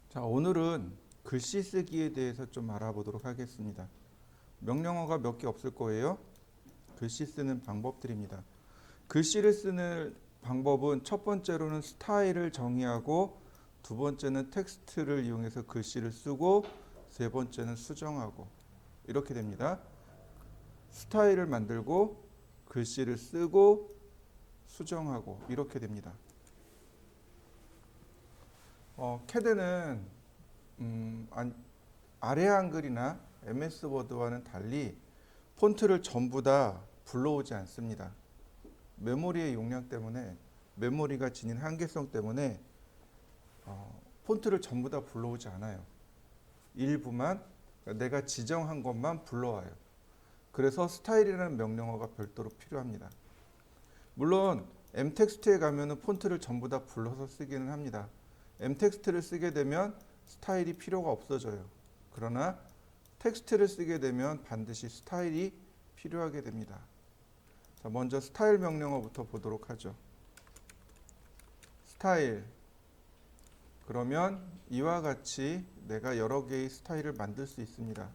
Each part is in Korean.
자, 오늘은 글씨 쓰기에 대해서 좀 알아보도록 하겠습니다. 명령어가 몇 개 없을 거예요. 글씨 쓰는 방법들입니다. 글씨를 쓰는 방법은 첫 번째로는 스타일을 정의하고, 두 번째는 텍스트를 이용해서 글씨를 쓰고, 세 번째는 수정하고, 이렇게 됩니다. 스타일을 만들고 글씨를 쓰고 수정하고 이렇게 됩니다. 캐드는 아래 한글이나 MS 워드와는 달리 폰트를 전부 다 불러오지 않습니다. 메모리의 용량 때문에, 메모리가 지닌 한계성 때문에 폰트를 전부 다 불러오지 않아요. 일부만, 내가 지정한 것만 불러와요. 그래서 스타일이라는 명령어가 별도로 필요합니다. 물론 M텍스트에 가면은 폰트를 전부 다 불러서 쓰기는 합니다. M텍스트를 쓰게 되면 스타일이 필요가 없어져요. 그러나 텍스트를 쓰게 되면 반드시 스타일이 필요하게 됩니다. 자, 먼저 스타일 명령어부터 보도록 하죠. 스타일. 그러면 이와 같이 내가 여러 개의 스타일을 만들 수 있습니다.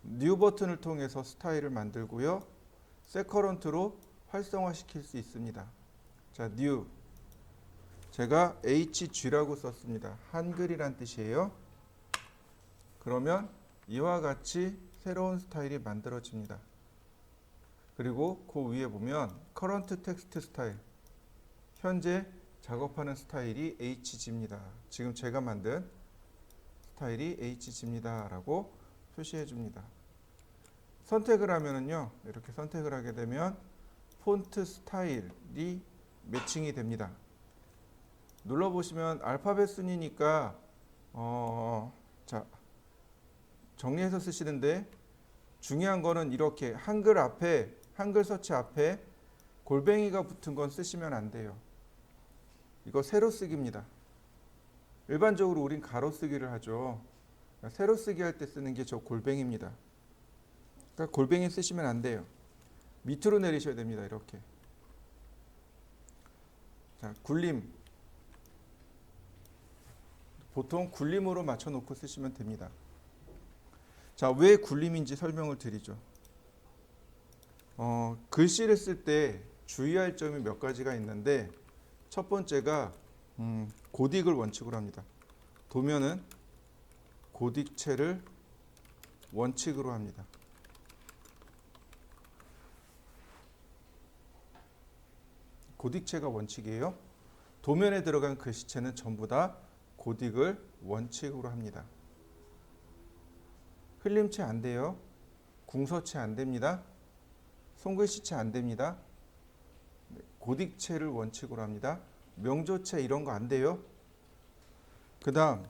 뉴 버튼을 통해서 스타일을 만들고요. 세커런트로 활성화시킬 수 있습니다. 자, 뉴. 제가 HG라고 썼습니다. 한글이란 뜻이에요. 그러면 이와 같이 새로운 스타일이 만들어집니다. 그리고 그 위에 보면 커런트 텍스트 스타일. 현재 작업하는 스타일이 HG입니다. 지금 제가 만든 스타일이 HG입니다. 라고 표시해 줍니다. 선택을 하면은요, 이렇게 선택을 하게 되면 폰트 스타일이 매칭이 됩니다. 눌러보시면 알파벳 순이니까 자, 정리해서 쓰시는데 중요한 거는 이렇게 한글 앞에, 한글 서치 앞에 골뱅이가 붙은 건 쓰시면 안 돼요. 이거 세로 쓰기입니다. 일반적으로 우린 가로 쓰기를 하죠. 세로 쓰기 할 때 쓰는 게 저 골뱅이입니다. 그러니까 골뱅이 쓰시면 안 돼요. 밑으로 내리셔야 됩니다. 이렇게. 자, 굴림. 보통 굴림으로 맞춰놓고 쓰시면 됩니다. 자, 왜 굴림인지 설명을 드리죠. 글씨를 쓸 때 주의할 점이 몇 가지가 있는데, 첫 번째가 고딕을 원칙으로 합니다. 도면은 고딕체를 원칙으로 합니다. 고딕체가 원칙이에요. 도면에 들어간 글씨체는 전부 다 고딕을 원칙으로 합니다. 흘림체 안 돼요. 궁서체 안 됩니다. 손글씨체 안 됩니다. 고딕체를 원칙으로 합니다. 명조체 이런 거 안 돼요. 그 다음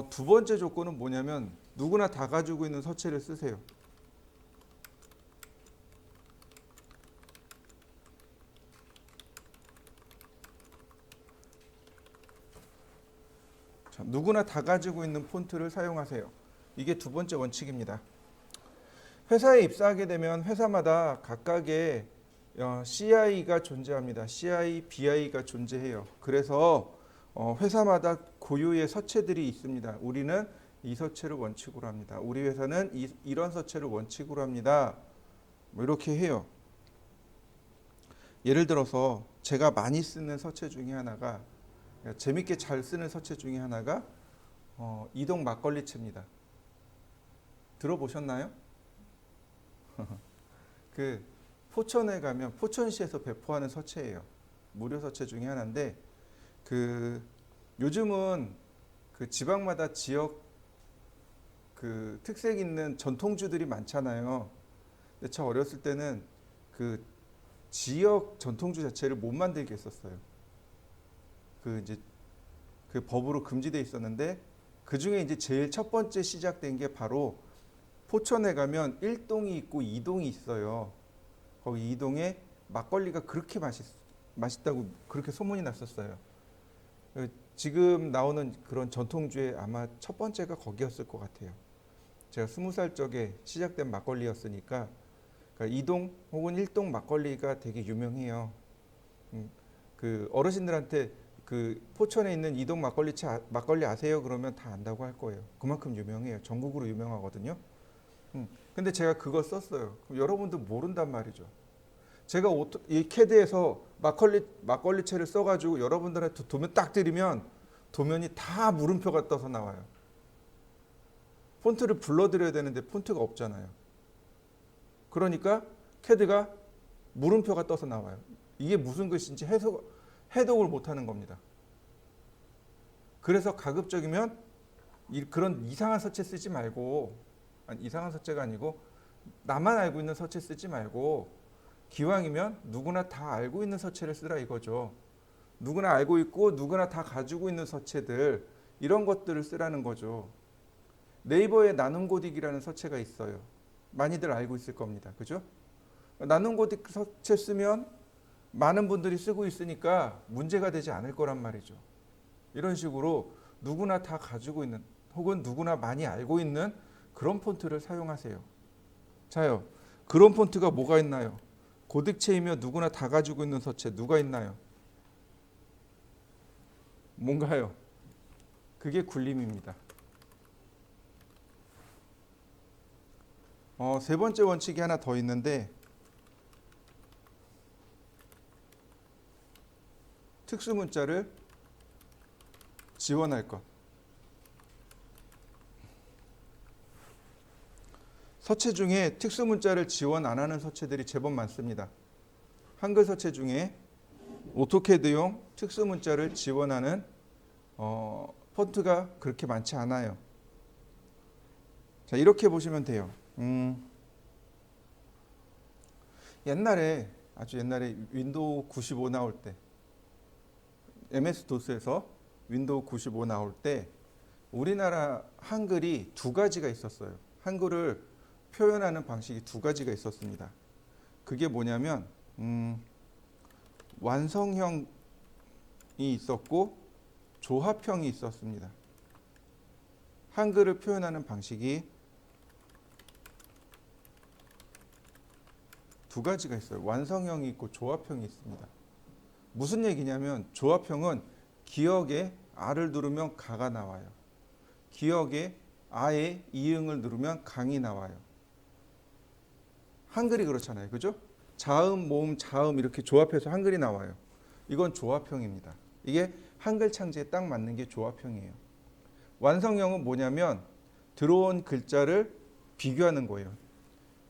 두 번째 조건은 뭐냐면 누구나 다 가지고 있는 서체를 쓰세요. 자, 누구나 다 가지고 있는 폰트를 사용하세요. 이게 두 번째 원칙입니다. 회사에 입사하게 되면 회사마다 각각의 CI가 존재합니다. CI, BI가 존재해요. 그래서 회사마다 고유의 서체들이 있습니다. 우리는 이 서체를 원칙으로 합니다. 우리 회사는 이런 서체를 원칙으로 합니다. 뭐 이렇게 해요. 예를 들어서 제가 많이 쓰는 서체 중에 하나가, 재밌게 잘 쓰는 서체 중에 하나가 이동 막걸리체입니다. 들어보셨나요? 그 포천에 가면 포천시에서 배포하는 서체예요. 무료 서체 중에 하나인데, 요즘은 그 지방마다 지역 그 특색 있는 전통주들이 많잖아요. 근데 저 어렸을 때는 그 지역 전통주 자체를 못 만들게 했었어요. 이제 그 법으로 금지돼 있었는데, 그 중에 이제 제일 첫 번째 시작된 게 바로 포천에 가면 1동이 있고 2동이 있어요. 거기 2동에 막걸리가 그렇게 맛있다고 그렇게 소문이 났었어요. 지금 나오는 그런 전통주의 아마 첫 번째가 거기였을 것 같아요. 제가 20살 적에 시작된 막걸리였으니까, 그러니까 2동 혹은 1동 막걸리가 되게 유명해요. 그 어르신들한테 그 포천에 있는 이동 막걸리 아세요? 그러면 다 안다고 할 거예요. 그만큼 유명해요. 전국으로 유명하거든요. 근데 제가 그거 썼어요. 그럼 여러분도 모른단 말이죠. 제가 이 캐드에서 막걸리채를 써가지고 여러분들한테 도면 딱 드리면 도면이 다 물음표가 떠서 나와요. 폰트를 불러드려야 되는데 폰트가 없잖아요. 그러니까 캐드가 물음표가 떠서 나와요. 이게 무슨 글씨인지 해독을 못하는 겁니다. 그래서 가급적이면 그런 이상한 서체 쓰지 말고, 아니, 이상한 서체가 아니고 나만 알고 있는 서체 쓰지 말고 기왕이면 누구나 다 알고 있는 서체를 쓰라 이거죠. 누구나 알고 있고 누구나 다 가지고 있는 서체들, 이런 것들을 쓰라는 거죠. 네이버에 나눔고딕이라는 서체가 있어요. 많이들 알고 있을 겁니다. 그죠? 나눔고딕 서체 쓰면 많은 분들이 쓰고 있으니까 문제가 되지 않을 거란 말이죠. 이런 식으로 누구나 다 가지고 있는 혹은 누구나 많이 알고 있는 그런 폰트를 사용하세요. 자요. 그런 폰트가 뭐가 있나요? 고딕체이며 누구나 다 가지고 있는 서체 누가 있나요? 뭔가요? 그게 굴림입니다. 세 번째 원칙이 하나 더 있는데, 특수문자를 지원할 것. 서체 중에 특수문자를 지원 안 하는 서체들이 제법 많습니다. 한글 서체 중에 오토캐드용 특수문자를 지원하는 폰트가 그렇게 많지 않아요. 자, 이렇게 보시면 돼요. 아주 옛날에 윈도우 95 나올 때, MS-DOS에서 윈도우 95 나올 때 우리나라 한글이 두 가지가 있었어요. 한글을 표현하는 방식이 두 가지가 있었습니다. 그게 뭐냐면 완성형이 있었고 조합형이 있었습니다. 한글을 표현하는 방식이 두 가지가 있어요. 완성형이 있고 조합형이 있습니다. 무슨 얘기냐면 조합형은 기역에 아를 누르면 가가 나와요. 기역에 아에 이응을 누르면 강이 나와요. 한글이 그렇잖아요. 그죠? 자음, 모음, 자음 이렇게 조합해서 한글이 나와요. 이건 조합형입니다. 이게 한글 창제에 딱 맞는 게 조합형이에요. 완성형은 뭐냐면 들어온 글자를 비교하는 거예요.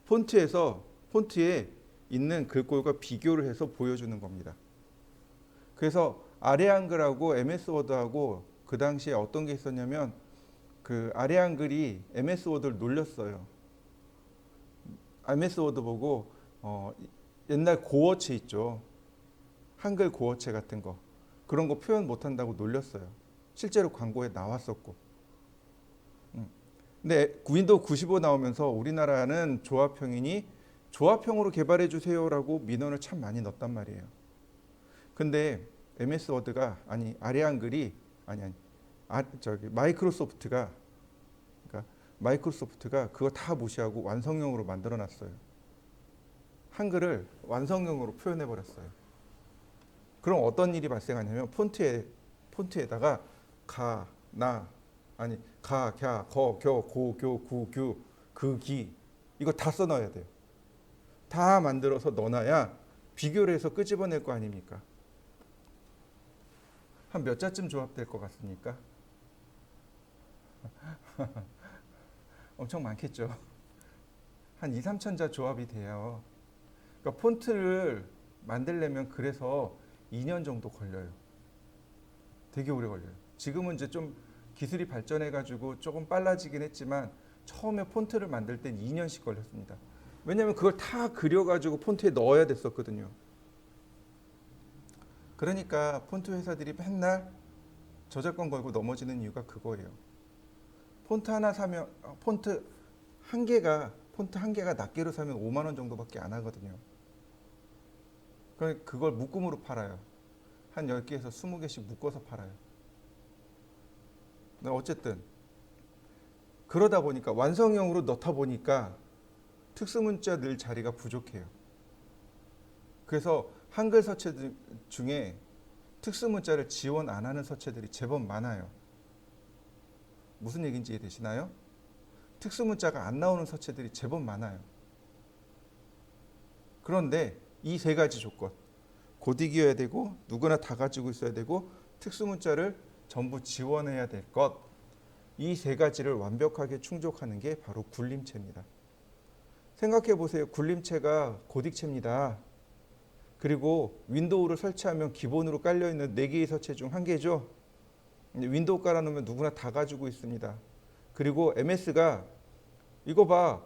폰트에 있는 글꼴과 비교를 해서 보여주는 겁니다. 그래서 아래 한글하고 MS 워드하고 그 당시에 어떤 게 있었냐면 그 아래 한글이 MS 워드를 놀렸어요. MS 워드 보고 옛날 고어체 있죠. 한글 고어체 같은 거. 그런 거 표현 못한다고 놀렸어요. 실제로 광고에 나왔었고. 근데 윈도우 95 나오면서 우리나라는 조합형이니 조합형으로 개발해 주세요라고 민원을 참 많이 넣었단 말이에요. 근데 MS 워드가 아래 한글이 마이크로소프트가 그거 다 무시하고 완성형으로 만들어 놨어요. 한글을 완성형으로 표현해 버렸어요. 그럼 어떤 일이 발생하냐면 폰트에다가 가, 갸, 거, 겨, 고, 교, 구, 규, 그, 기 이거 다 써넣어야 돼요. 다 만들어서 넣어놔야 비교를 해서 끄집어낼 거 아닙니까? 한 몇 자쯤 조합될 것 같습니까? 엄청 많겠죠. 한 2, 3천 자 조합이 돼요. 그러니까 폰트를 만들려면 그래서 2년 정도 걸려요. 되게 오래 걸려요. 지금은 이제 좀 기술이 발전해가지고 조금 빨라지긴 했지만 처음에 폰트를 만들 땐 2년씩 걸렸습니다. 왜냐하면 그걸 다 그려가지고 폰트에 넣어야 됐었거든요. 그러니까 폰트 회사들이 맨날 저작권 걸고 넘어지는 이유가 그거예요. 폰트 하나 사면 폰트 한 개가 낱개로 사면 5만 원 정도밖에 안 하거든요. 그걸 묶음으로 팔아요. 한 10개에서 20개씩 묶어서 팔아요. 어쨌든 그러다 보니까 완성형으로 넣다 보니까 특수문자 넣을 자리가 부족해요. 그래서 한글 서체 중에 특수 문자를 지원 안 하는 서체들이 제법 많아요. 무슨 얘기인지 이해되시나요? 특수 문자가 안 나오는 서체들이 제법 많아요. 그런데 이 세 가지 조건, 고딕이어야 되고 누구나 다 가지고 있어야 되고 특수 문자를 전부 지원해야 될 것, 이 세 가지를 완벽하게 충족하는 게 바로 굴림체입니다. 생각해 보세요. 굴림체가 고딕체입니다. 그리고 윈도우를 설치하면 기본으로 깔려있는 4개의 서체 중 한 개죠. 윈도우 깔아놓으면 누구나 다 가지고 있습니다. 그리고 MS가 이거 봐.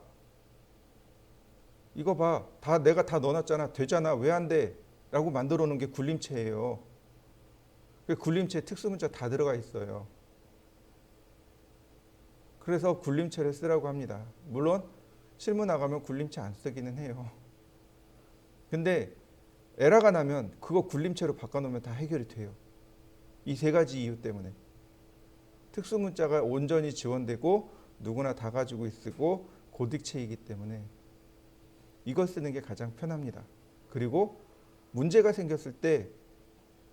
내가 다 넣어놨잖아. 되잖아. 왜 안 돼? 라고 만들어 놓은 게 굴림체예요. 굴림체에 특수문자 다 들어가 있어요. 그래서 굴림체를 쓰라고 합니다. 물론 실무 나가면 굴림체 안 쓰기는 해요. 근데 에러가 나면 그거 굴림체로 바꿔놓으면 다 해결이 돼요. 이 세 가지 이유 때문에. 특수문자가 온전히 지원되고 누구나 다 가지고 있고 고딕체이기 때문에 이걸 쓰는 게 가장 편합니다. 그리고 문제가 생겼을 때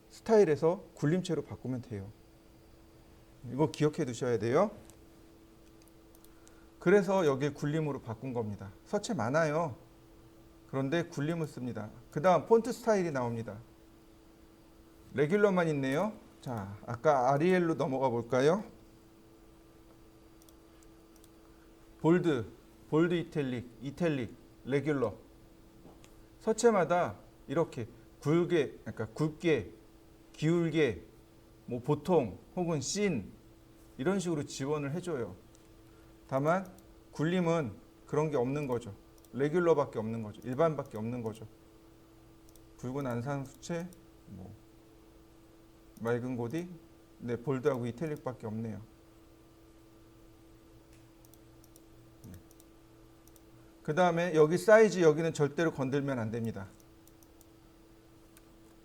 스타일에서 굴림체로 바꾸면 돼요. 이거 기억해 두셔야 돼요. 그래서 여기 굴림으로 바꾼 겁니다. 서체 많아요. 그런데 굴림을 씁니다. 그 다음 폰트 스타일이 나옵니다. 레귤러만 있네요. 자, 아까 아리엘로 넘어가 볼까요? 볼드, 이탈릭, 레귤러. 서체마다 이렇게 굵게, 기울게, 뭐 보통 혹은 씬 이런 식으로 지원을 해줘요. 다만 굴림은 그런 게 없는 거죠. 레귤러밖에 없는 거죠. 일반밖에 없는 거죠. 굵은 안산 수체, 뭐 맑은 고딕, 네, 볼드하고 이탈릭밖에 없네요. 네. 그 다음에 여기 사이즈 여기는 절대로 건들면 안 됩니다.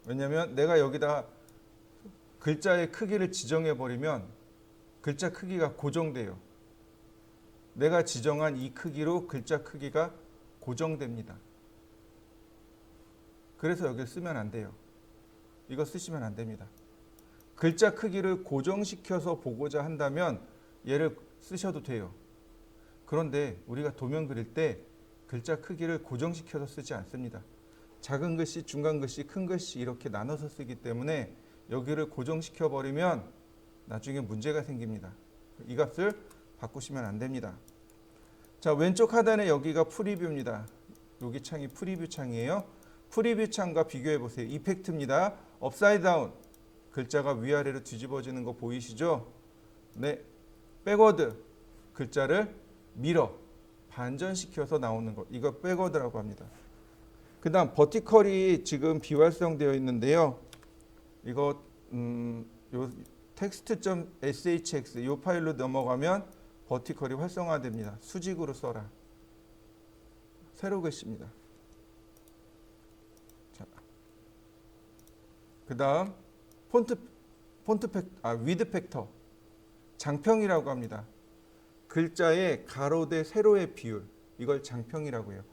왜냐하면 내가 여기다 글자의 크기를 지정해 버리면 글자 크기가 고정돼요. 내가 지정한 이 크기로 글자 크기가 고정됩니다. 그래서 여기를 쓰면 안 돼요. 이거 쓰시면 안 됩니다. 글자 크기를 고정시켜서 보고자 한다면 얘를 쓰셔도 돼요. 그런데 우리가 도면 그릴 때 글자 크기를 고정시켜서 쓰지 않습니다. 작은 글씨, 중간 글씨, 큰 글씨 이렇게 나눠서 쓰기 때문에 여기를 고정시켜 버리면 나중에 문제가 생깁니다. 이 값을 바꾸시면 안 됩니다. 자, 왼쪽 하단에 여기가 프리뷰입니다. 여기 창이 프리뷰 창이에요. 프리뷰 창과 비교해 보세요. 이펙트입니다. 업사이드 다운. 글자가 위아래로 뒤집어지는 거 보이시죠? 네. 백워드. 글자를 밀어 반전시켜서 나오는 것. 이거 백워드라고 합니다. 그 다음 버티컬이 지금 비활성되어 있는데요. 이거 요 text.shx 이 파일로 넘어가면 버티컬이 활성화됩니다. 수직으로 써라. 세로 글씨입니다. 자, 그 다음 위드 팩터 장평이라고 합니다. 글자의 가로 대 세로의 비율 이걸 장평이라고 해요.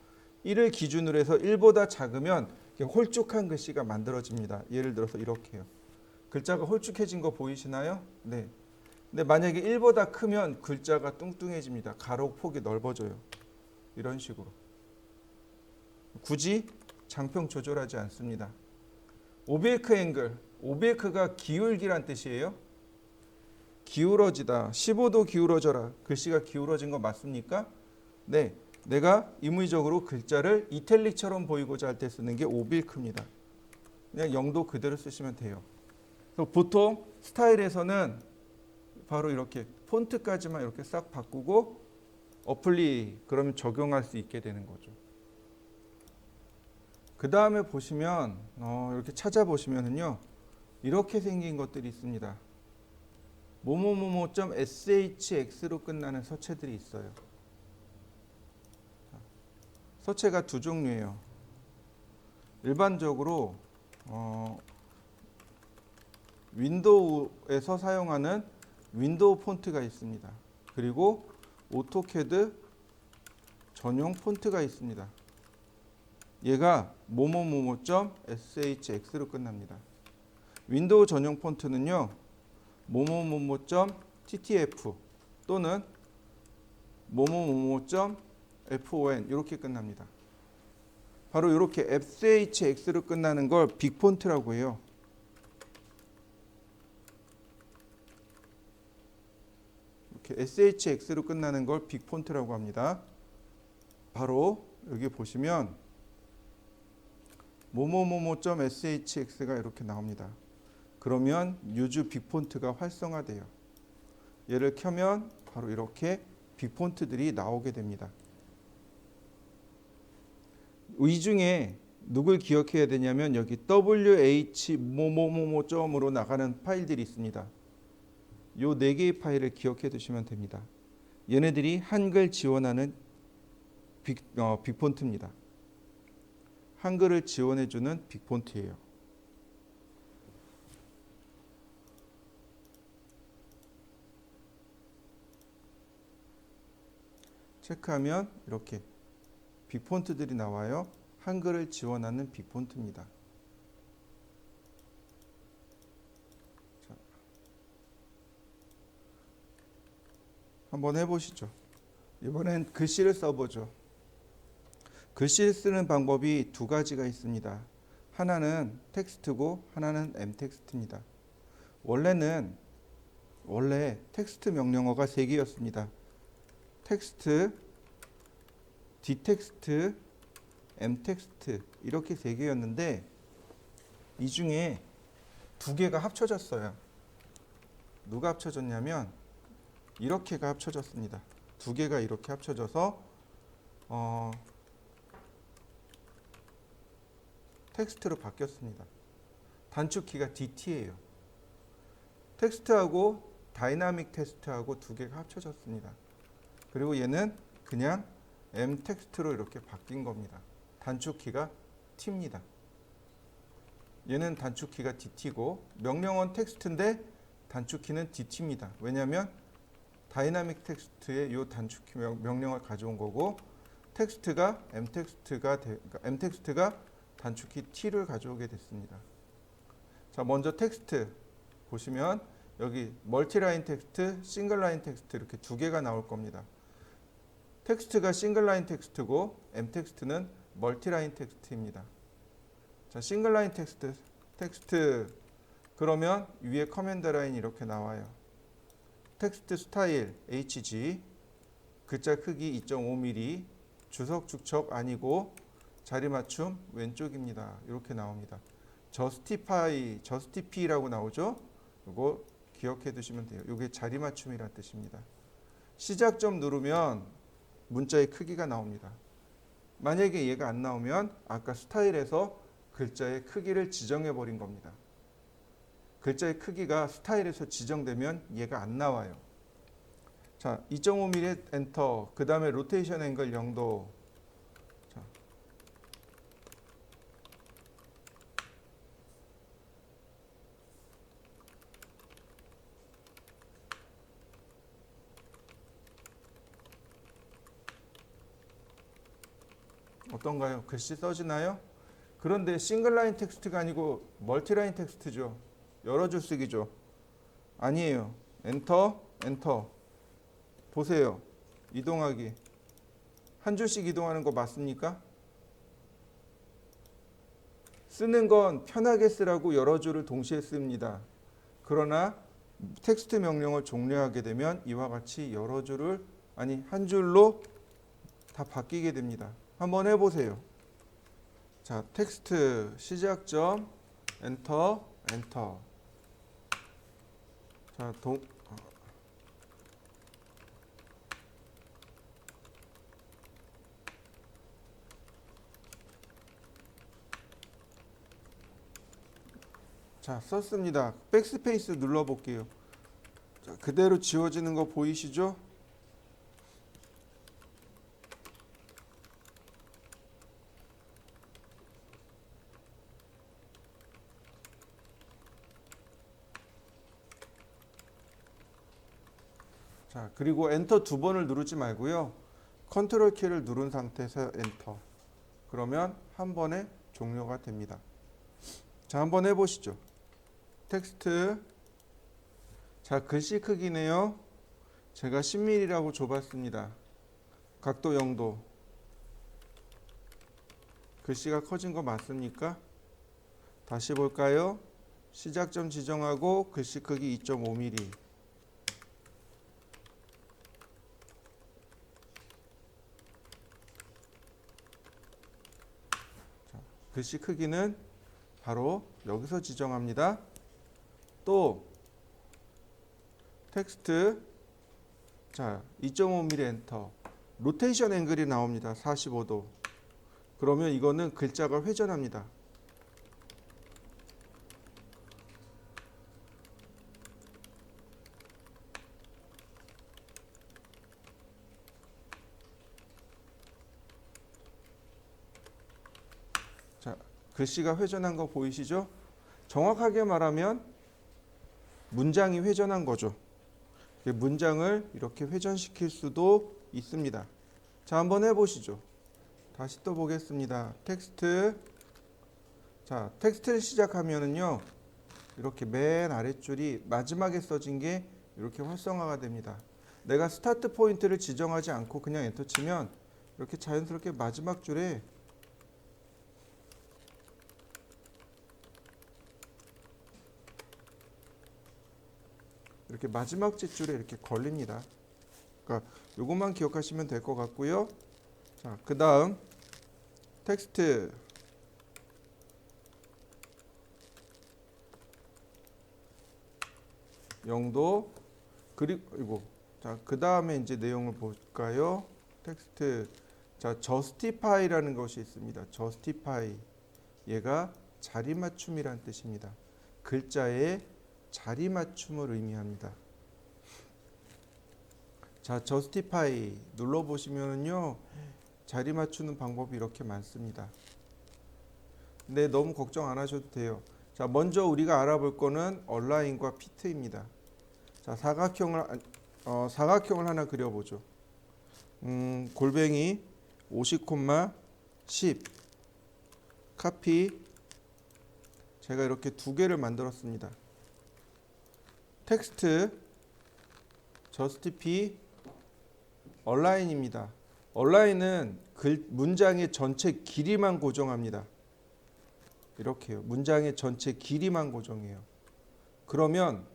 1을 기준으로 해서 1보다 작으면 홀쭉한 글씨가 만들어집니다. 예를 들어서 이렇게요. 글자가 홀쭉해진 거 보이시나요? 네. 근데 만약에 1보다 크면 글자가 뚱뚱해집니다. 가로 폭이 넓어져요. 이런 식으로. 굳이 장평 조절하지 않습니다. 오베이크 앵글. 오베이크가 기울기란 뜻이에요. 기울어지다. 15도 기울어져라. 글씨가 기울어진 거 맞습니까? 네. 내가 임의적으로 글자를 이탈릭처럼 보이고자 할 때 쓰는 게 오베이크입니다. 그냥 0도 그대로 쓰시면 돼요. 그래서 보통 스타일에서는 바로 이렇게 폰트까지만 이렇게 싹 바꾸고 어플리 그러면 적용할 수 있게 되는 거죠. 그 다음에 보시면 이렇게 찾아보시면은요 이렇게 생긴 것들이 있습니다. 뭐뭐뭐뭐.shx로 끝나는 서체들이 있어요. 서체가 두 종류예요. 일반적으로 윈도우에서 사용하는 윈도우 폰트가 있습니다. 그리고 오토캐드 전용 폰트가 있습니다. 얘가 뭐뭐뭐뭐.shx로 끝납니다. 윈도우 전용 폰트는요. 뭐뭐뭐뭐.ttf 또는 뭐뭐뭐뭐.fon 이렇게 끝납니다. 바로 이렇게 shx로 끝나는 걸 빅폰트라고 해요. 이렇게 shx로 끝나는 걸 빅폰트라고 합니다. 바로 여기 보시면 뭐뭐뭐뭐.shx가 이렇게 나옵니다. 그러면 뉴즈 빅폰트가 활성화돼요. 얘를 켜면 바로 이렇게 빅폰트들이 나오게 됩니다. 이 중에 누굴 기억해야 되냐면 여기 wh 뭐뭐뭐뭐점으로 나가는 파일들이 있습니다. 요 네 개의 파일을 기억해 두시면 됩니다. 얘네들이 한글 지원하는 빅폰트입니다. 한글을 지원해 주는 빅폰트예요. 체크하면 이렇게 빅폰트들이 나와요. 한글을 지원하는 빅폰트입니다. 자, 한번 해보시죠. 이번엔 글씨를 써보죠. 글씨를 쓰는 방법이 두 가지가 있습니다. 하나는 텍스트고 하나는 m텍스트입니다. 원래 텍스트 명령어가 세 개였습니다. 텍스트, d텍스트, m텍스트 이렇게 세 개였는데 이 중에 두 개가 합쳐졌어요. 누가 합쳐졌냐면 이렇게가 합쳐졌습니다. 두 개가 이렇게 합쳐져서 텍스트로 바뀌었습니다. 단축키가 DT예요. 텍스트하고 다이나믹 텍스트하고 두 개가 합쳐졌습니다. 그리고 얘는 그냥 m텍스트로 이렇게 바뀐 겁니다. 단축키가 T입니다. 얘는 단축키가 DT고 명령어는 텍스트인데 단축키는 DT입니다. 왜냐하면 다이나믹 텍스트의 이 단축키 명령을 가져온 거고 텍스트가 m텍스트가 단축키 T를 가져오게 됐습니다. 자, 먼저 텍스트 보시면 여기 멀티라인 텍스트, 싱글라인 텍스트 이렇게 두 개가 나올 겁니다. 텍스트가 싱글라인 텍스트고 m텍스트는 멀티라인 텍스트입니다. 자, 싱글라인 텍스트 그러면 위에 커맨드 라인 이렇게 나와요. 텍스트 스타일 HG 글자 크기 2.5mm 주석 축척 아니고 자리 맞춤 왼쪽입니다. 이렇게 나옵니다. justify라고 나오죠. 이거 기억해 두시면 돼요. 이게 자리 맞춤이라는 뜻입니다. 시작점 누르면 문자의 크기가 나옵니다. 만약에 얘가 안 나오면 아까 스타일에서 글자의 크기를 지정해 버린 겁니다. 글자의 크기가 스타일에서 지정되면 얘가 안 나와요. 자, 2.5mm 엔터. 그 다음에 로테이션 앵글 0도. 자, 어떤가요? 글씨 써지나요? 그런데 싱글라인 텍스트가 아니고 멀티라인 텍스트죠. 여러 줄 쓰기죠. 아니에요. 엔터, 엔터. 보세요. 이동하기. 한 줄씩 이동하는 거 맞습니까? 쓰는 건 편하게 쓰라고 여러 줄을 동시에 씁니다. 그러나 텍스트 명령을 종료하게 되면 이와 같이 여러 줄을 한 줄로 다 바뀌게 됩니다. 한번 해보세요. 자, 텍스트 시작점 엔터 엔터. 자, 자, 썼습니다. 백스페이스 눌러볼게요. 자, 그대로 지워지는 거 보이시죠? 자, 그리고 엔터 두 번을 누르지 말고요. 컨트롤 키를 누른 상태에서 엔터. 그러면 한 번에 종료가 됩니다. 자, 한번 해보시죠. 텍스트. 자, 글씨 크기네요. 제가 10mm라고 줘봤습니다. 각도 0도. 글씨가 커진 거 맞습니까? 다시 볼까요? 시작점 지정하고 글씨 크기 2.5mm. 자, 글씨 크기는 바로 여기서 지정합니다. 또 텍스트. 자, 2.5mm 엔터. 로테이션 앵글이 나옵니다. 45도. 그러면 이거는 글자가 회전합니다. 자, 글씨가 회전한 거 보이시죠? 정확하게 말하면 문장이 회전한 거죠. 문장을 이렇게 회전시킬 수도 있습니다. 자, 한번 해보시죠. 다시 또 보겠습니다. 텍스트. 자, 텍스트를 시작하면은요, 이렇게 맨 아랫줄이 마지막에 써진 게 이렇게 활성화가 됩니다. 내가 스타트 포인트를 지정하지 않고 그냥 엔터 치면 이렇게 자연스럽게 마지막 줄에 이렇게 마지막 짓줄에 이렇게 걸립니다. 그러니까 요것만 기억하시면 될 것 같고요. 자, 그 다음 텍스트. 영도. 그리고 자, 그 다음에 이제 내용을 볼까요? 텍스트. 자, justify라는 것이 있습니다. justify. 얘가 자리 맞춤이란 뜻입니다. 글자의 자리 맞춤을 의미합니다. 자, justify 눌러 보시면은요, 자리 맞추는 방법이 이렇게 많습니다. 근데 너무 걱정 안 하셔도 돼요. 자, 먼저 우리가 알아볼 거는 얼라인과 피트입니다. 자, 사각형을 하나 그려보죠. 골뱅이 50,10 카피. 제가 이렇게 두 개를 만들었습니다. 텍스트 justify 얼라인입니다. 얼라인은 문장의 전체 길이만 고정합니다. 이렇게요. 문장의 전체 길이만 고정해요. 그러면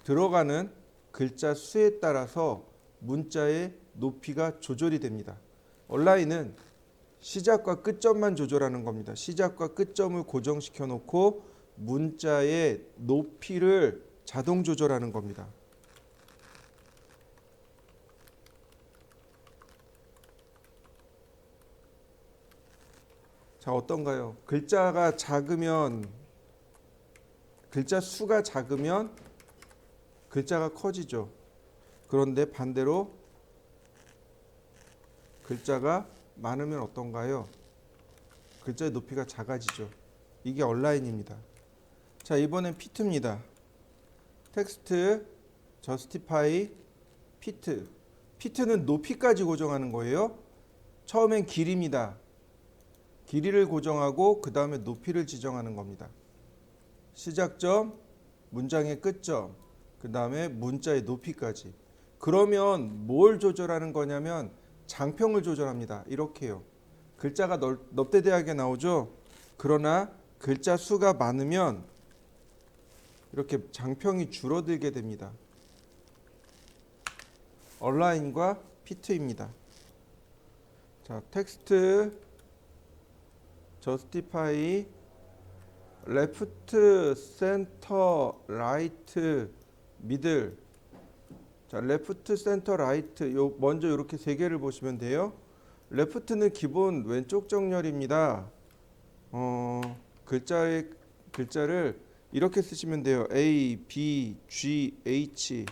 들어가는 글자 수에 따라서 문자의 높이가 조절이 됩니다. 얼라인은 시작과 끝점만 조절하는 겁니다. 시작과 끝점을 고정시켜 놓고 문자의 높이를 자동 조절하는 겁니다. 자, 어떤가요? 글자가 작으면, 글자 수가 작으면 글자가 커지죠. 그런데 반대로 글자가 많으면 어떤가요? 글자의 높이가 작아지죠. 이게 얼라인입니다. 자, 이번엔 피트입니다. 텍스트 justify 피트. 피트는 높이까지 고정하는 거예요. 처음엔 길이입니다. 길이를 고정하고 그 다음에 높이를 지정하는 겁니다. 시작점, 문장의 끝점, 그 다음에 문자의 높이까지. 그러면 뭘 조절하는 거냐면 장평을 조절합니다. 이렇게요. 글자가 넙대대하게 나오죠. 그러나 글자 수가 많으면 이렇게 장평이 줄어들게 됩니다. 얼라인과 피트입니다. 자, 텍스트 justify left, center, right, middle. 자, left, center, right. 먼저 이렇게 세 개를 보시면 돼요. left는 기본 왼쪽 정렬입니다. 글자를 이렇게 쓰시면 돼요. A, B, G, H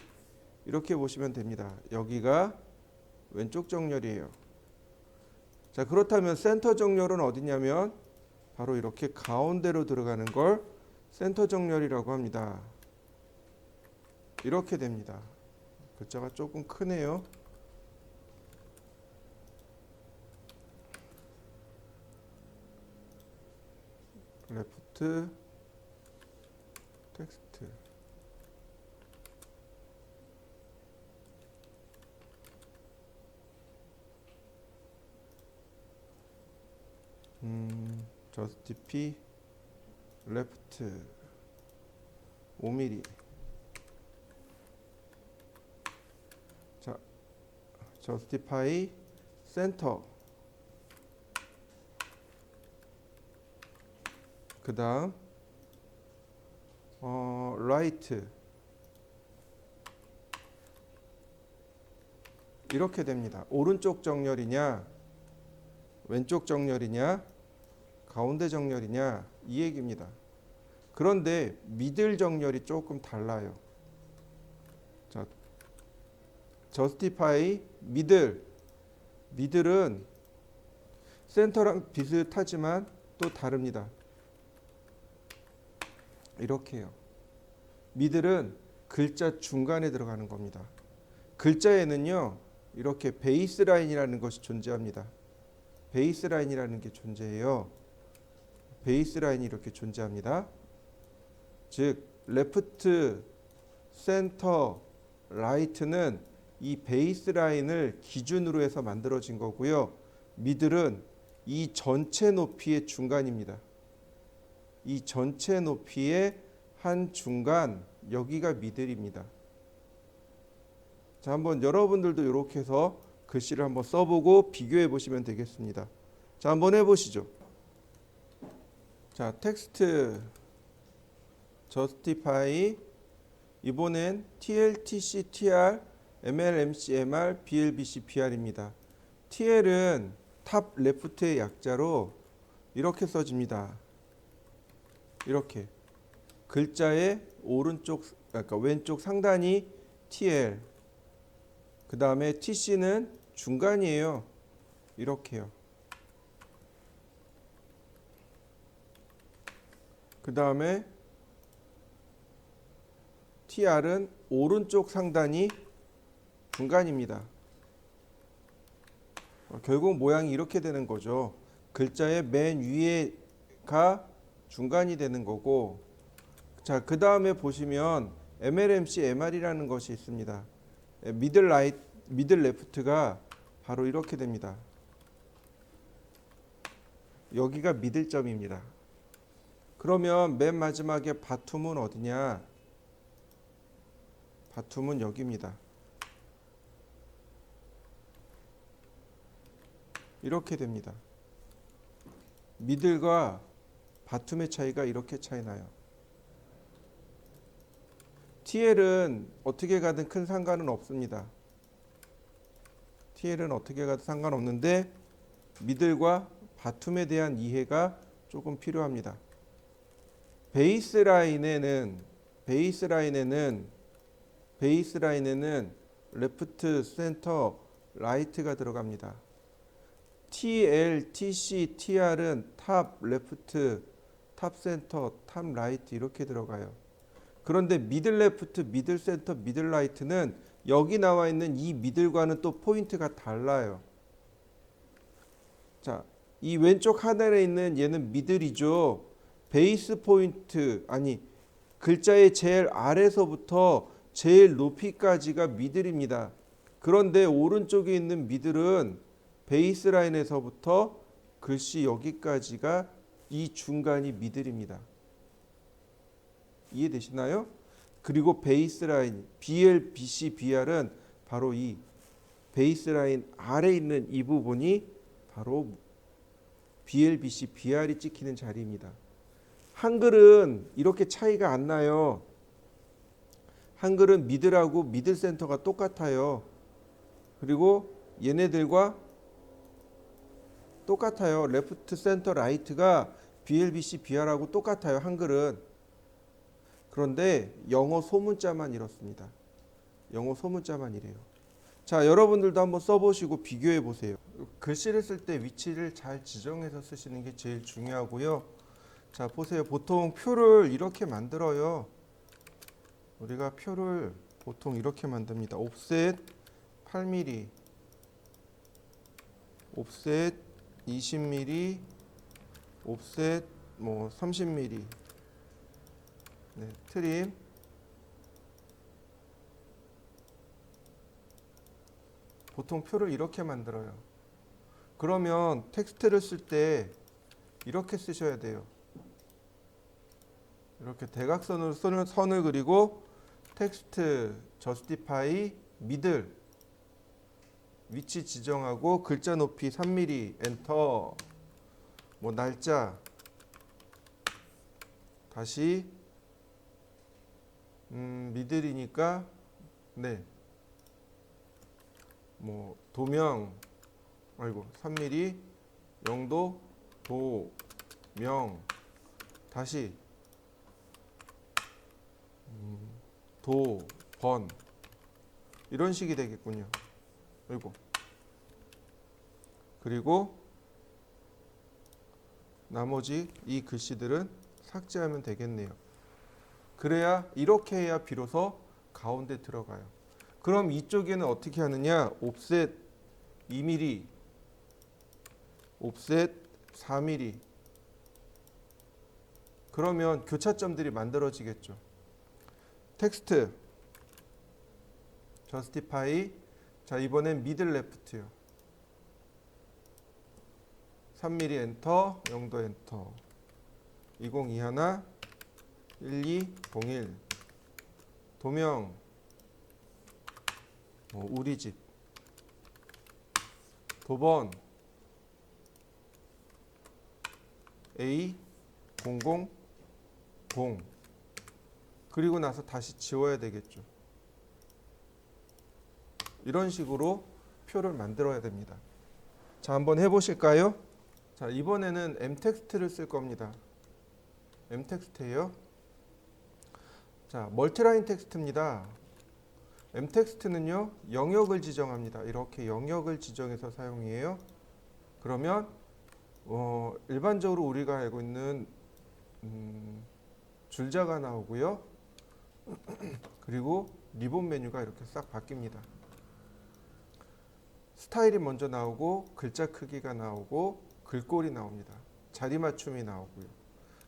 이렇게 보시면 됩니다. 여기가 왼쪽 정렬이에요. 자, 그렇다면 센터 정렬은 어디냐면 바로 이렇게 가운데로 들어가는 걸 센터 정렬이라고 합니다. 이렇게 됩니다. 글자가 조금 크네요. 레프트, justify left 5mm. 자, justify center. 그 다음 right. 이렇게 됩니다. 오른쪽 정렬이냐 왼쪽 정렬이냐 가운데 정렬이냐 이 얘기입니다. 그런데 미들 정렬이 조금 달라요. 자, justify 미들은 센터랑 비슷하지만 또 다릅니다. 이렇게 해요. 미들은 글자 중간에 들어가는 겁니다. 글자에는요 이렇게 베이스라인이라는 것이 존재합니다. 베이스라인이라는 게 존재해요. 베이스라인이 이렇게 존재합니다. 즉 레프트, 센터, 라이트는 이 베이스라인을 기준으로 해서 만들어진 거고요. 미들은 이 전체 높이의 중간입니다. 이 전체 높이의 한 중간, 여기가 미들입니다. 자, 한번 여러분들도 이렇게 해서 글씨를 한번 써보고 비교해 보시면 되겠습니다. 자, 한번 해보시죠. 자, 텍스트 justify 이번엔 TL, TC, TR, ML, MC, MR, BL, BC, BR입니다. TL은 탑 레프트의 약자로 이렇게 써집니다. 이렇게 글자의 오른쪽, 그러니까 왼쪽 상단이 TL, 그 다음에 TC는 중간이에요. 이렇게요. 그 다음에 TR은 오른쪽 상단이 중간입니다. 결국 모양이 이렇게 되는 거죠. 글자의 맨 위에가 중간이 되는 거고, 자, 그 다음에 보시면 MLMC, MR이라는 것이 있습니다. 미들 레프트가 바로 이렇게 됩니다. 여기가 미들점입니다. 그러면 맨 마지막에 바툼은 어디냐? 바툼은 여기입니다. 이렇게 됩니다. 미들과 바툼의 차이가 이렇게 차이 나요. TL은 어떻게 가든 큰 상관은 없습니다. TL은 어떻게 가도 상관없는데 미들과 바툼에 대한 이해가 조금 필요합니다. 베이스라인에는 레프트, 센터, 라이트가 들어갑니다. TL, TC, TR은 탑 레프트, 탑 센터, 탑 라이트 이렇게 들어가요. 그런데 미들 레프트, 미들 센터, 미들 라이트는 여기 나와 있는 이 미들과는 또 포인트가 달라요. 자, 이 왼쪽 하단에 있는 얘는 미들이죠. 베이스 포인트, 아니 글자의 제일 아래서부터 제일 높이까지가 미들입니다. 그런데 오른쪽에 있는 미들은 베이스 라인에서부터 글씨 여기까지가 이 중간이 미들입니다. 이해되시나요? 그리고 베이스 라인 BL, BC, BR은 바로 이 베이스 라인 아래에 있는 이 부분이 바로 BL, BC, BR이 찍히는 자리입니다. 한글은 이렇게 차이가 안 나요. 한글은 미들하고 미들 센터가 똑같아요. 그리고 얘네들과 똑같아요. 레프트, 센터, 라이트가 BL, BC, BR하고 똑같아요. 한글은. 그런데 영어 소문자만 이렇습니다. 영어 소문자만 이래요. 자, 여러분들도 한번 써보시고 비교해 보세요. 글씨를 쓸 때 위치를 잘 지정해서 쓰시는 게 제일 중요하고요. 자, 보세요. 보통 표를 이렇게 만들어요. 우리가 표를 보통 이렇게 만듭니다. 옵셋 8mm, 옵셋 20mm, 옵셋 뭐 30mm. 네, 트림. 보통 표를 이렇게 만들어요. 그러면 텍스트를 쓸 때 이렇게 쓰셔야 돼요. 이렇게 대각선으로 선을 그리고 텍스트 justify middle 위치 지정하고 글자 높이 3mm 엔터 뭐 날짜 다시 미들이니까 네 뭐 도명 아이고 3mm 영도 도명 다시 도번 이런 식이 되겠군요. 아이고 그리고 나머지 이 글씨들은 삭제하면 되겠네요. 그래야 이렇게 해야 비로소 가운데 들어가요. 그럼 이쪽에는 어떻게 하느냐? 옵셋 2mm, 옵셋 4mm. 그러면 교차점들이 만들어지겠죠. 텍스트 justify 자 이번엔 middle left요. 3mm 엔터, 0도 엔터. 2021 1201 도명 우리 집 도번 A 000 그리고 나서 다시 지워야 되겠죠. 이런 식으로 표를 만들어야 됩니다. 자, 한번 해보실까요? 자, 이번에는 m텍스트를 쓸 겁니다. m텍스트예요. 자, 멀티라인 텍스트입니다. m텍스트는요 영역을 지정합니다. 이렇게 영역을 지정해서 사용해요. 그러면 일반적으로 우리가 알고 있는 줄자가 나오고요. 그리고 리본 메뉴가 이렇게 싹 바뀝니다. 스타일이 먼저 나오고 글자 크기가 나오고 글꼴이 나옵니다. 자리 맞춤이 나오고요.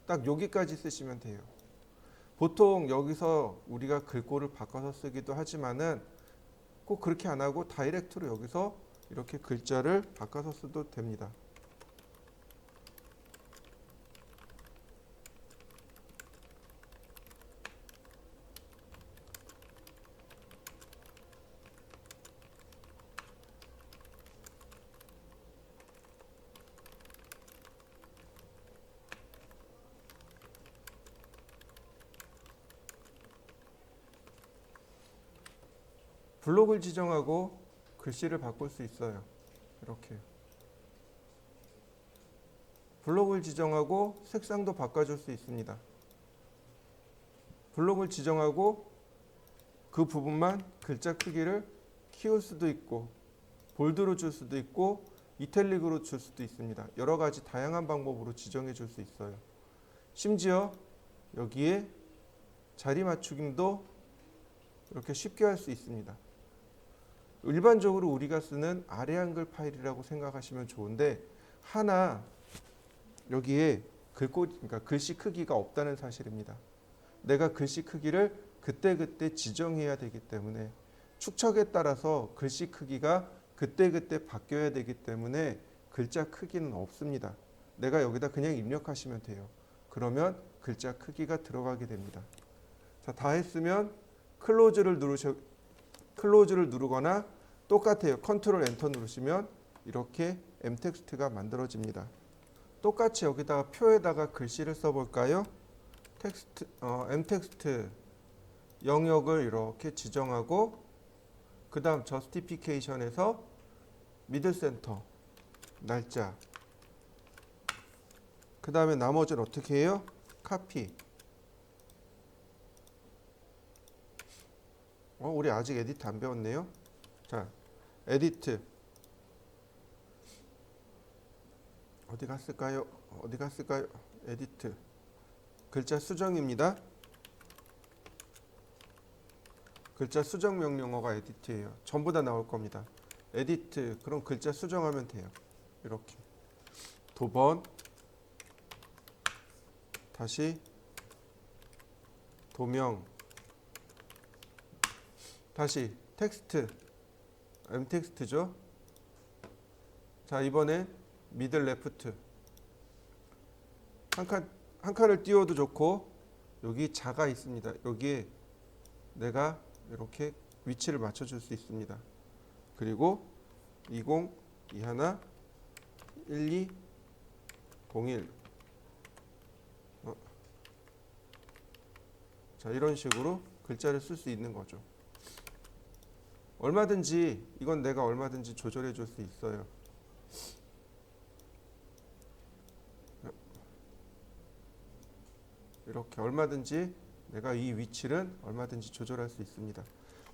딱 여기까지 쓰시면 돼요. 보통 여기서 우리가 글꼴을 바꿔서 쓰기도 하지만은 꼭 그렇게 안 하고 다이렉트로 여기서 이렇게 글자를 바꿔서 써도 됩니다. 블록을 지정하고 글씨를 바꿀 수 있어요. 이렇게 블록을 지정하고 색상도 바꿔줄 수 있습니다. 블록을 지정하고 그 부분만 글자 크기를 키울 수도 있고 볼드로 줄 수도 있고 이탈릭으로 줄 수도 있습니다. 여러 가지 다양한 방법으로 지정해 줄 수 있어요. 심지어 여기에 자리 맞추기도 이렇게 쉽게 할 수 있습니다. 일반적으로 우리가 쓰는 아래 한글 파일이라고 생각하시면 좋은데 하나 여기에 그러니까 글씨 크기가 없다는 사실입니다. 내가 글씨 크기를 그때그때 지정해야 되기 때문에 축척에 따라서 글씨 크기가 그때그때 바뀌어야 되기 때문에 글자 크기는 없습니다. 내가 여기다 그냥 입력하시면 돼요. 그러면 글자 크기가 들어가게 됩니다. 자, 다 했으면 클로즈를 누르거나 똑같아요. 컨트롤 엔터 누르시면 이렇게 m텍스트가 만들어집니다. 똑같이 여기다가 표에다가 글씨를 써볼까요? m텍스트 영역을 이렇게 지정하고 그 다음 저스티피케이션에서 미들 센터 날짜 그 다음에 나머지는 어떻게 해요? 카피 우리 아직 에디트 안 배웠네요. 자, 에디트 어디 갔을까요? 에디트 글자 수정입니다. 글자 수정 명령어가 에디트예요. 전부 다 나올 겁니다. 에디트 그럼 글자 수정하면 돼요. 이렇게 도번 다시 도명 다시 텍스트 m텍스트죠. 자, 이번에 미들 레프트 한 칸을 띄워도 좋고 여기 자가 있습니다. 여기에 내가 이렇게 위치를 맞춰줄 수 있습니다. 그리고 20, 21, 12, 01 자, 이런 식으로 글자를 쓸 수 있는 거죠. 얼마든지 이건 내가 얼마든지 조절해 줄 수 있어요. 이렇게 얼마든지 내가 이 위치를 얼마든지 조절할 수 있습니다.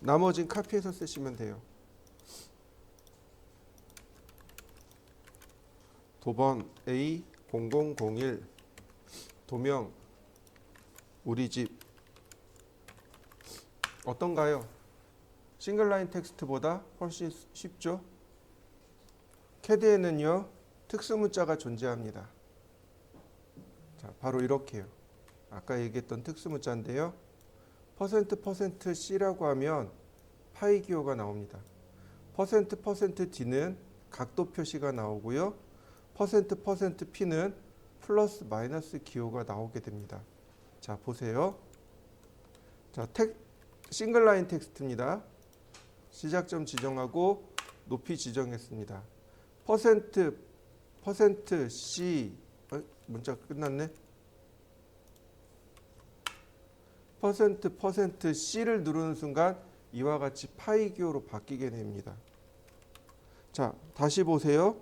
나머진 카피해서 쓰시면 돼요. 도번 A0001 도명 우리 집 어떤가요? 싱글라인 텍스트보다 훨씬 쉽죠? 캐드에는요 특수문자가 존재합니다. 자, 바로 이렇게요. 아까 얘기했던 특수문자인데요. %%C라고 하면 파이 기호가 나옵니다. %%D는 각도 표시가 나오고요. %%P는 플러스 마이너스 기호가 나오게 됩니다. 자, 보세요. 자, 싱글라인 텍스트입니다. 시작점 지정하고 높이 지정했습니다. %C 문자 끝났네. %C를 누르는 순간 이와 같이 파이 기호로 바뀌게 됩니다. 자, 다시 보세요.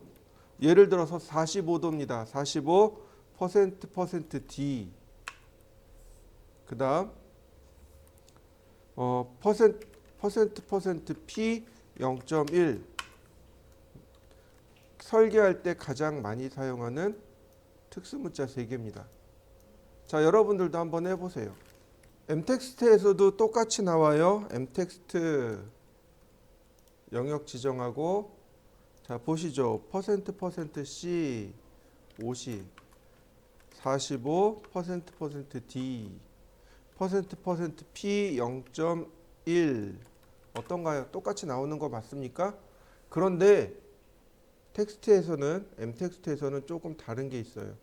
예를 들어서 45도입니다. 45 %D 그 다음 %P 0.1 설계할 때 가장 많이 사용하는 특수문자 3개입니다. 자, 여러분들도 한번 해보세요. M텍스트에서도 똑같이 나와요. M텍스트 영역 지정하고 자, 보시죠. %C 50 45 %D %P 0.1 어떤가요? 똑같이 나오는 거 맞습니까? 그런데 텍스트에서는 M텍스트에서는 조금 다른 게 있어요.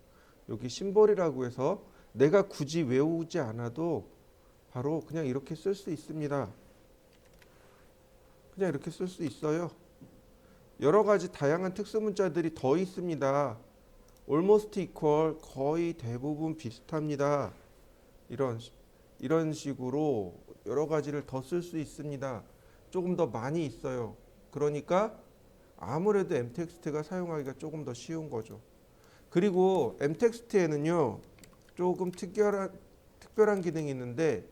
여기 심볼이라고 해서 내가 굳이 외우지 않아도 바로 그냥 이렇게 쓸 수 있습니다. 그냥 이렇게 쓸 수 있어요. 여러 가지 다양한 특수문자들이 더 있습니다. almost equal 거의 대부분 비슷합니다. 이런 식으로 여러 가지를 더 쓸 수 있습니다. 조금 더 많이 있어요. 그러니까 아무래도 M텍스트가 사용하기가 조금 더 쉬운 거죠. 그리고 M텍스트에는요 조금 특별한 기능이 있는데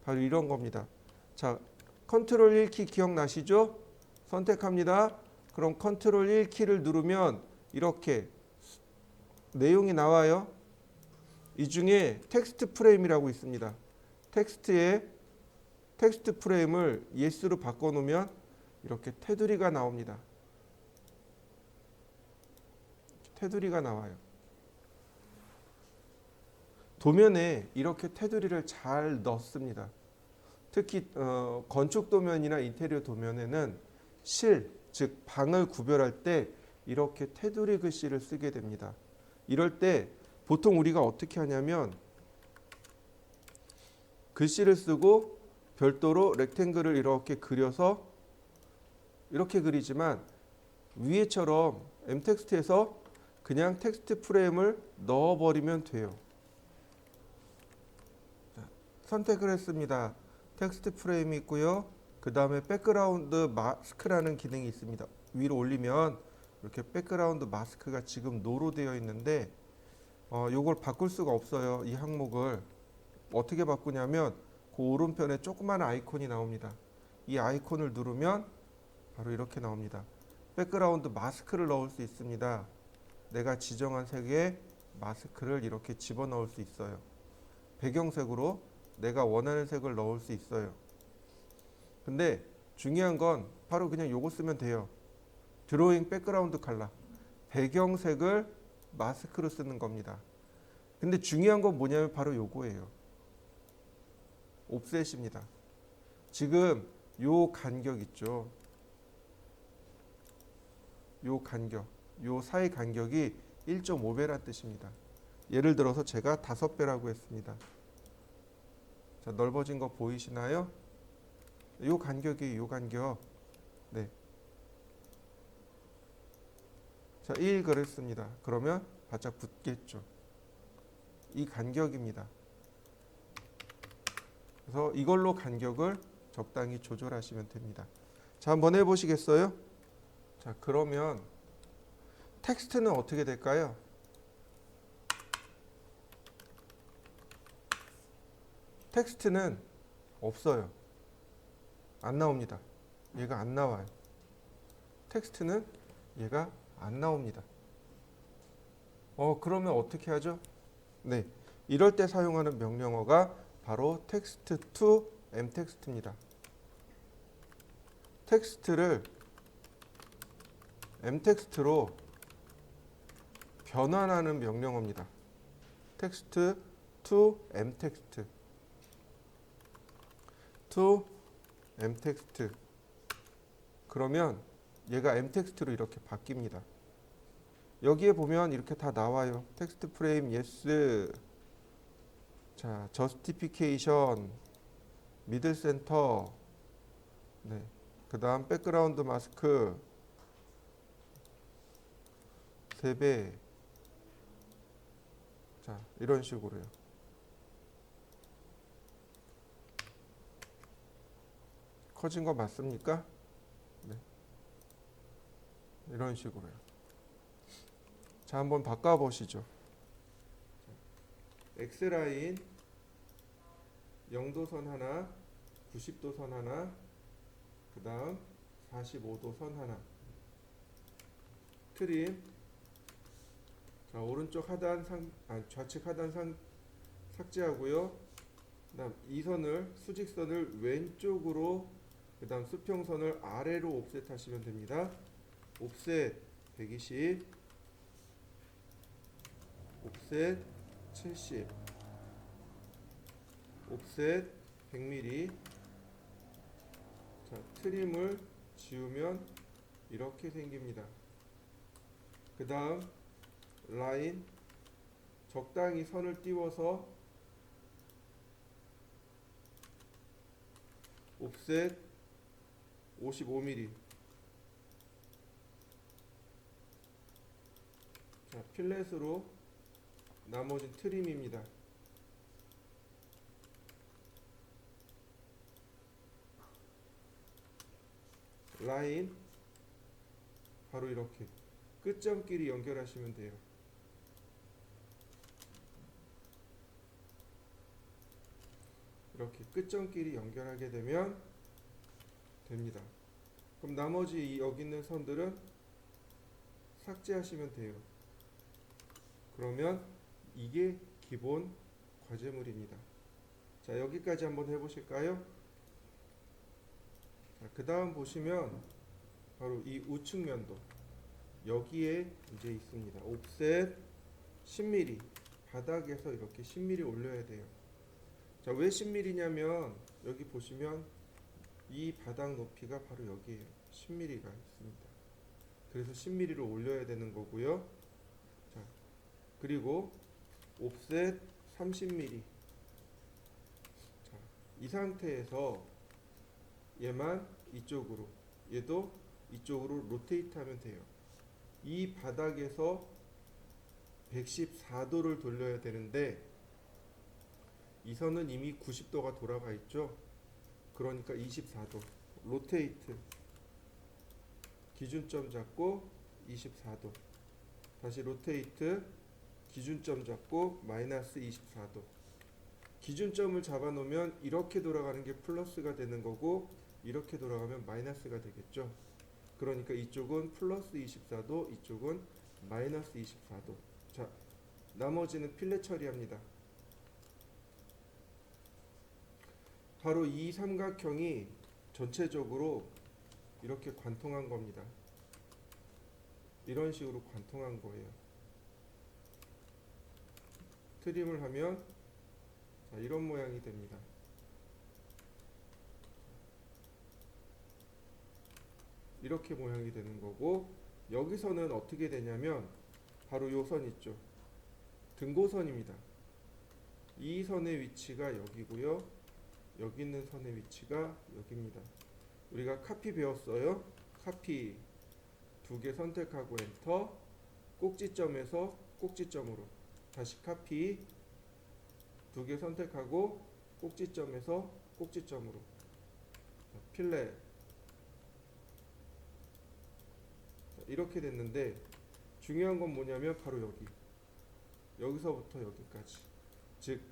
바로 이런 겁니다. 자, 컨트롤 1키 기억나시죠? 선택합니다. 그럼 컨트롤 1키를 누르면 이렇게 내용이 나와요. 이 중에 텍스트 프레임이라고 있습니다. 텍스트 프레임을 yes로 바꿔놓으면 이렇게 테두리가 나옵니다. 테두리가 나와요. 도면에 이렇게 테두리를 잘 넣습니다. 특히 건축 도면이나 인테리어 도면에는 즉 방을 구별할 때 이렇게 테두리 글씨를 쓰게 됩니다. 이럴 때 보통 우리가 어떻게 하냐면 글씨를 쓰고 별도로 렉탱글을 이렇게 그려서 이렇게 그리지만 위에처럼 M텍스트에서 그냥 텍스트 프레임을 넣어버리면 돼요. 자, 선택을 했습니다. 텍스트 프레임이 있고요. 그 다음에 백그라운드 마스크라는 기능이 있습니다. 위로 올리면 이렇게 백그라운드 마스크가 지금 노로 되어 있는데 요걸 바꿀 수가 없어요. 이 항목을 어떻게 바꾸냐면 그 오른편에 조그만 아이콘이 나옵니다. 이 아이콘을 누르면 바로 이렇게 나옵니다. 백그라운드 마스크를 넣을 수 있습니다. 내가 지정한 색의 마스크를 이렇게 집어넣을 수 있어요. 배경색으로 내가 원하는 색을 넣을 수 있어요. 근데 중요한 건 바로 그냥 요거 쓰면 돼요. 드로잉 백그라운드 컬러. 배경색을 마스크로 쓰는 겁니다. 근데 중요한 건 뭐냐면 바로 요거예요. 옵셋입니다. 지금 요 간격 있죠. 요 간격, 요 사이 간격이 1.5배란 뜻입니다. 예를 들어서 제가 5배라고 했습니다. 자, 넓어진 거 보이시나요? 요 간격이 요 간격. 네. 자, 1 그랬습니다. 그러면 바짝 붙겠죠. 이 간격입니다. 그래서 이걸로 간격을 적당히 조절하시면 됩니다. 자, 한번 해보시겠어요? 자, 그러면 텍스트는 어떻게 될까요? 텍스트는 없어요. 안 나옵니다. 얘가 안 나와요. 텍스트는 얘가 안 나옵니다. 그러면 어떻게 하죠? 네, 이럴 때 사용하는 명령어가 바로 text to mtext입니다. 텍스트를 mtext로 변환하는 명령어입니다. text to mtext. to mtext. 그러면 얘가 mtext로 이렇게 바뀝니다. 여기에 보면 이렇게 다 나와요. 텍스트 프레임 yes. 자, justification, middle center. 네. 그다음 백그라운드 마스크 3배. 자, 이런 식으로요. 커진 거 맞습니까? 네. 이런 식으로요. 자, 한번 바꿔 보시죠. X라인 0도선 하나, 90도선 하나, 그 다음 45도선 하나. 트림. 자, 오른쪽 하단 좌측 하단 삭제하고요. 그 다음 이 선을, 수직선을 왼쪽으로, 그 다음 수평선을 아래로 옵셋 하시면 됩니다. 옵셋 120, 옵셋 70, 옵셋 100mm. 자, 트림을 지우면 이렇게 생깁니다. 그 다음 라인 적당히 선을 띄워서 옵셋 55mm. 자, 필렛으로 나머진 트림입니다. 라인 바로 이렇게 끝점끼리 연결하시면 돼요. 이렇게 끝점끼리 연결하게 되면 됩니다. 그럼 나머지 여기 있는 선들은 삭제하시면 돼요. 그러면 이게 기본 과제물입니다. 자, 여기까지 한번 해보실까요? 자, 그 다음 보시면 바로 이 우측면도 여기에 이제 있습니다. 옵셋 10mm. 바닥에서 이렇게 10mm 올려야 돼요. 자, 왜 10mm냐면 여기 보시면 이 바닥 높이가 바로 여기에요. 10mm가 있습니다. 그래서 10mm로 올려야 되는 거고요. 자, 그리고 옵셋 30mm. 자, 이 상태에서 얘만 이쪽으로, 얘도 이쪽으로 로테이트 하면 돼요. 이 바닥에서 114도를 돌려야 되는데 이 선은 이미 90도가 돌아가 있죠. 그러니까 24도 로테이트, 기준점 잡고 24도, 다시 로테이트, 기준점 잡고 마이너스 24도. 기준점을 잡아 놓으면 이렇게 돌아가는 게 플러스가 되는 거고 이렇게 돌아가면 마이너스가 되겠죠. 그러니까 이쪽은 플러스 24도, 이쪽은 마이너스 24도. 자, 나머지는 필렛 처리합니다. 바로 이 삼각형이 전체적으로 이렇게 관통한 겁니다. 이런 식으로 관통한 거예요. 트림을 하면 자, 이런 모양이 됩니다. 이렇게 모양이 되는 거고, 여기서는 어떻게 되냐면 바로 요 선 있죠. 등고선입니다. 이 선의 위치가 여기고요. 여기 있는 선의 위치가 여기입니다. 우리가 카피 배웠어요. 카피 두 개 선택하고 엔터. 꼭지점에서 꼭지점으로. 다시 카피 두 개 선택하고 꼭지점에서 꼭지점으로. 필렛. 이렇게 됐는데 중요한 건 뭐냐면 바로 여기서부터 여기까지, 즉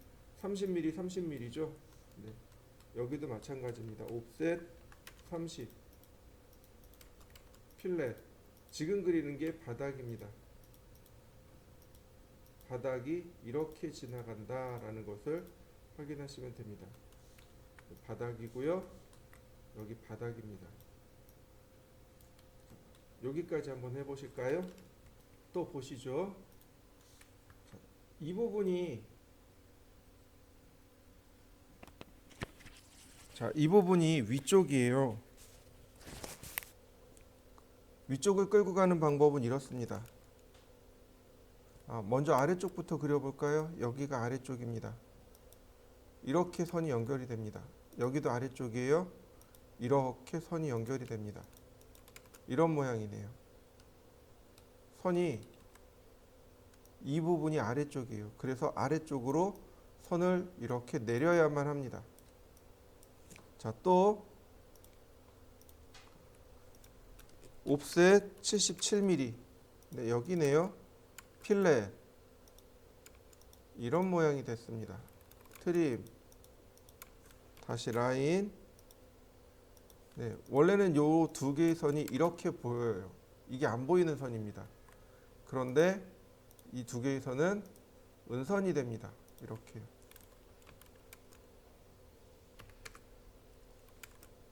30mm 30mm죠. 네. 여기도 마찬가지입니다. 옵셋 30, 필렛. 지금 그리는 게 바닥입니다. 바닥이 이렇게 지나간다 라는 것을 확인하시면 됩니다. 바닥이고요. 여기 바닥입니다. 여기까지 한번 해보실까요? 또 보시죠. 이 부분이 위쪽이에요. 위쪽을 끌고 가는 방법은 이렇습니다. 먼저 아래쪽부터 그려볼까요? 여기가 아래쪽입니다. 이렇게 선이 연결이 됩니다. 여기도 아래쪽이에요. 이렇게 선이 연결이 됩니다. 이런 모양이네요. 선이 이 부분이 아래쪽이에요. 그래서 아래쪽으로 선을 이렇게 내려야만 합니다. 자, 또 옵셋 77mm. 네, 여기네요. 필렛. 이런 모양이 됐습니다. 트림. 다시 라인. 네, 원래는 요 두 개의 선이 이렇게 보여요. 이게 안 보이는 선입니다. 그런데 이 두 개의 선은 은선이 됩니다. 이렇게요.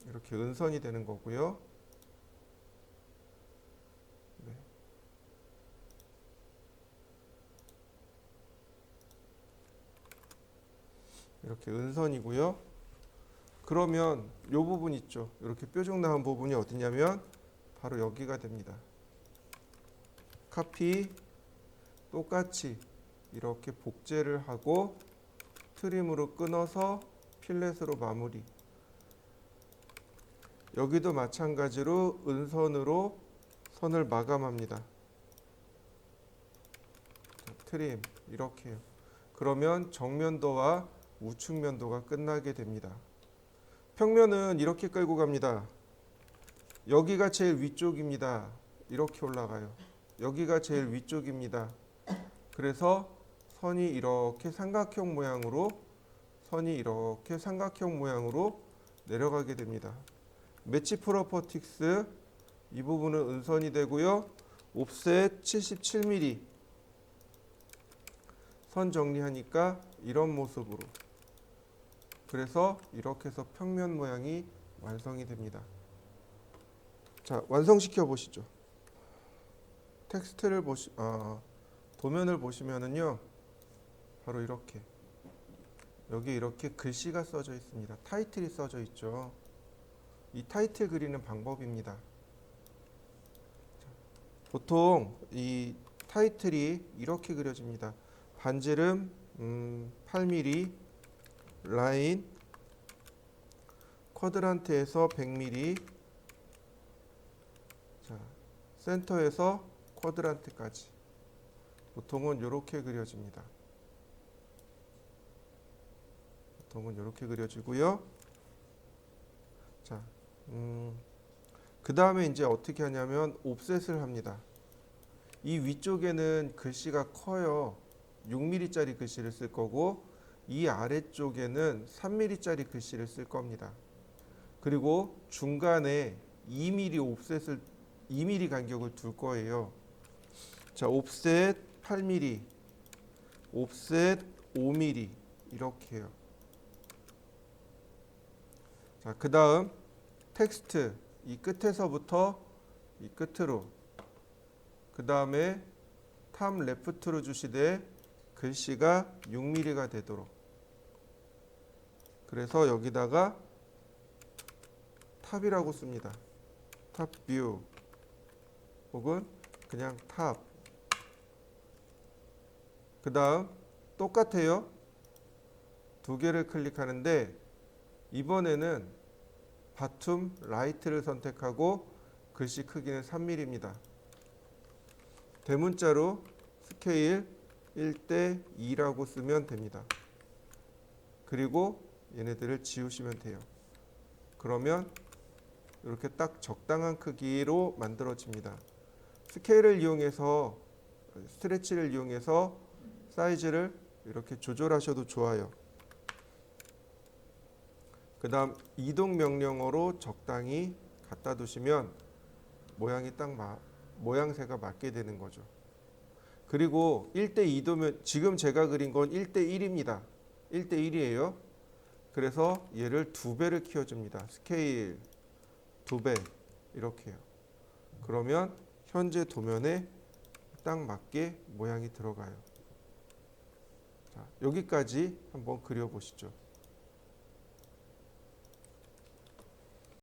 이렇게 은선이 되는 거고요. 네. 이렇게 은선이고요. 그러면 이 부분 있죠. 이렇게 뾰족 나온 부분이 어디냐면 바로 여기가 됩니다. 카피 똑같이 이렇게 복제를 하고 트림으로 끊어서 필렛으로 마무리. 여기도 마찬가지로 은선으로 선을 마감합니다. 자, 트림 이렇게요. 그러면 정면도와 우측면도가 끝나게 됩니다. 평면은 이렇게 끌고 갑니다. 여기가 제일 위쪽입니다. 이렇게 올라가요. 여기가 제일 위쪽입니다. 그래서 선이 이렇게 삼각형 모양으로 내려가게 됩니다. 매치 프로퍼틱스 이 부분은 은선이 되고요. 옵셋 77mm. 선 정리하니까 이런 모습으로. 그래서 이렇게 해서 평면 모양이 완성이 됩니다. 자, 완성시켜 보시죠. 텍스트를 도면을 보시면은요. 바로 이렇게 여기 이렇게 글씨가 써져 있습니다. 타이틀이 써져 있죠. 이 타이틀 그리는 방법입니다. 보통 이 타이틀이 이렇게 그려집니다. 반지름 8mm, 라인 쿼드란트에서 100mm, 자, 센터에서 쿼드란트까지 보통은 이렇게 그려집니다. 보통은 이렇게 그려지고요. 자, 그 다음에 이제 어떻게 하냐면 옵셋을 합니다. 이 위쪽에는 글씨가 커요. 6mm짜리 글씨를 쓸 거고 이 아래쪽에는 3mm짜리 글씨를 쓸 겁니다. 그리고 중간에 2mm 간격을 둘 거예요. 자, 옵셋 8mm, 옵셋 5mm 이렇게요. 자, 그 다음 텍스트 이 끝에서부터 이 끝으로, 그 다음에 탑 레프트로 주시되 글씨가 6mm가 되도록. 그래서 여기다가 탑이라고 씁니다. 탑 뷰 혹은 그냥 탑. 그 다음 똑같아요. 두 개를 클릭하는데 이번에는 바툼 라이트를 선택하고 글씨 크기는 3mm입니다. 대문자로 스케일 1:2라고 쓰면 됩니다. 그리고 얘네들을 지우시면 돼요. 그러면 이렇게 딱 적당한 크기로 만들어집니다. 스케일을 이용해서 스트레치를 이용해서 사이즈를 이렇게 조절하셔도 좋아요. 그 다음 이동 명령어로 적당히 갖다 두시면 모양이 딱 모양새가 맞게 되는 거죠. 그리고 1:2도면 지금 제가 그린 건 1:1입니다. 1:1이에요. 그래서 얘를 2배를 키워줍니다. 스케일 2배 이렇게요. 그러면 현재 도면에 딱 맞게 모양이 들어가요. 자, 여기까지 한번 그려보시죠.